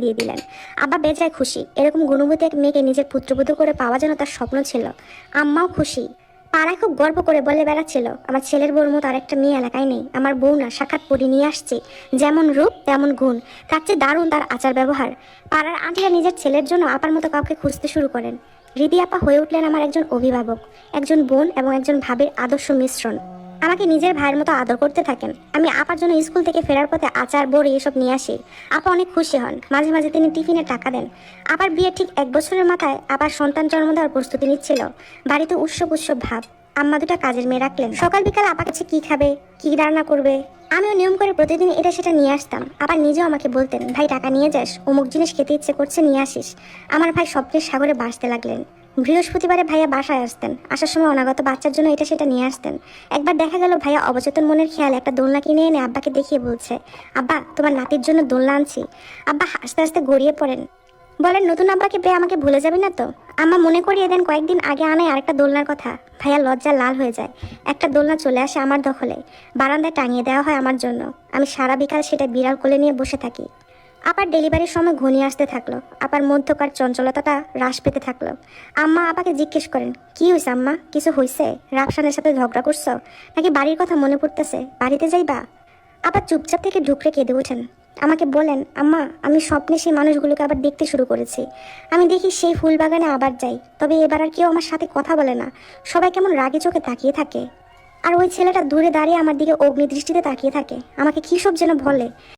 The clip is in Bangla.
দিয়ে দিলেন। আব্বা বেজায় খুশি। এরকম গুণবতী এক মেয়েকে নিজের পুত্রবধূ করে পাওয়া যেন তার স্বপ্ন ছিল। আম্মাও খুশি। পাড়ায় খুব গর্ব করে বলে বেড়াচ্ছিল, আমার ছেলের বউর মতো আরেকটা মেয়ে এলাকায় নেই। আমার বউ না, সাক্ষাৎ পরি নিয়ে আসছে, যেমন রূপ তেমন গুণ, তার চেয়ে দারুণ তার আচার ব্যবহার। পাড়ার আন্টিরা নিজের ছেলের জন্য আপার মতো কাউকে খুঁজতে শুরু করেন। রিদি আপা হয়ে উঠলেন আমার একজন অভিভাবক, একজন বোন এবং একজন ভাবির আদর্শ মিশ্রণ। আমাকে নিজের ভাইয়ের মতো আদর করতে থাকেন। আমি আপার জন্য স্কুল থেকে ফেরার পথে আচার বড়ি এসব নিয়ে আসি। আপা অনেক খুশি হন। মাঝে মাঝে তিনি টিফিনে টাকা দেন। আবার বিয়ের ঠিক 1 বছরের মাথায় আবার সন্তান জন্ম দেওয়ার প্রস্তুতি নিচ্ছিল। বাড়িতে উৎসব উৎসব ভাব। আম্মা দুটা কাজের মেয়ে রাখলেন। সকাল বিকাল আপা কাছে কি খাবে, কি রান্না করবে, আমিও নিয়ম করে প্রতিদিন এটা সেটা নিয়ে আসতাম। আবার নিজেও আমাকে বলতেন, ভাই টাকা নিয়ে যাস, অমুক জিনিস খেতে ইচ্ছে করছে নিয়ে আসিস। আমার ভাই স্বপ্নের সাগরে ভাসতে লাগলেন। বৃহস্পতিবারে ভাইয়া বাসায় আসতেন। আসার সময় অনাগত বাচ্চার জন্য এটা সেটা নিয়ে আসতেন। একবার দেখা গেল ভাইয়া অবচেতন মনের খেয়াল একটা দোলনা কিনে এনে আব্বাকে দেখিয়ে বলছে, আব্বা তোমার নাতির জন্য দোলনা আনছি। আব্বা আস্তে আস্তে গড়িয়ে পড়েন, বলেন, নতুন আব্বাকে পেয়ে আমাকে ভুলে যাবি না তো? আম্মা মনে করিয়ে দেন কয়েকদিন আগে আনায় আরেকটা দোলনার কথা। ভাইয়া লজ্জা লাল হয়ে যায়। একটা দোলনা চলে আসে আমার দখলে। বারান্দায় টাঙিয়ে দেওয়া হয় আমার জন্য। আমি সারা বিকাল সেটা বিড়াল কোলে নিয়ে বসে থাকি। আপার ডেলিভারির সময় ঘনিয়ে আসতে থাকলো। আপার মধ্যকার চঞ্চলতাটা হ্রাস পেতে থাকলো। আম্মা আপাকে জিজ্ঞেস করেন, কি হয়েছে আম্মা, কিছু হয়েছে? রাফসানের সাথে ঝগড়া করছো নাকি বাড়ির কথা মনে পড়তেছে, বাড়িতে যাইবা? আবার চুপচাপ থেকে ঢুকরে কেঁদে ওঠেন। আমাকে বলেন, আম্মা আমি স্বপ্নে সেই মানুষগুলোকে আবার দেখতে শুরু করেছি। আমি দেখি সেই ফুল বাগানে আবার যাই, তবে এবার আর কেউ আমার সাথে কথা বলে না। সবাই কেমন রাগে চোখে তাকিয়ে থাকে। আর ওই ছেলেটা দূরে দাঁড়িয়ে আমার দিকে অগ্নিদৃষ্টিতে তাকিয়ে থাকে। আমাকে কী সব যেন বলে।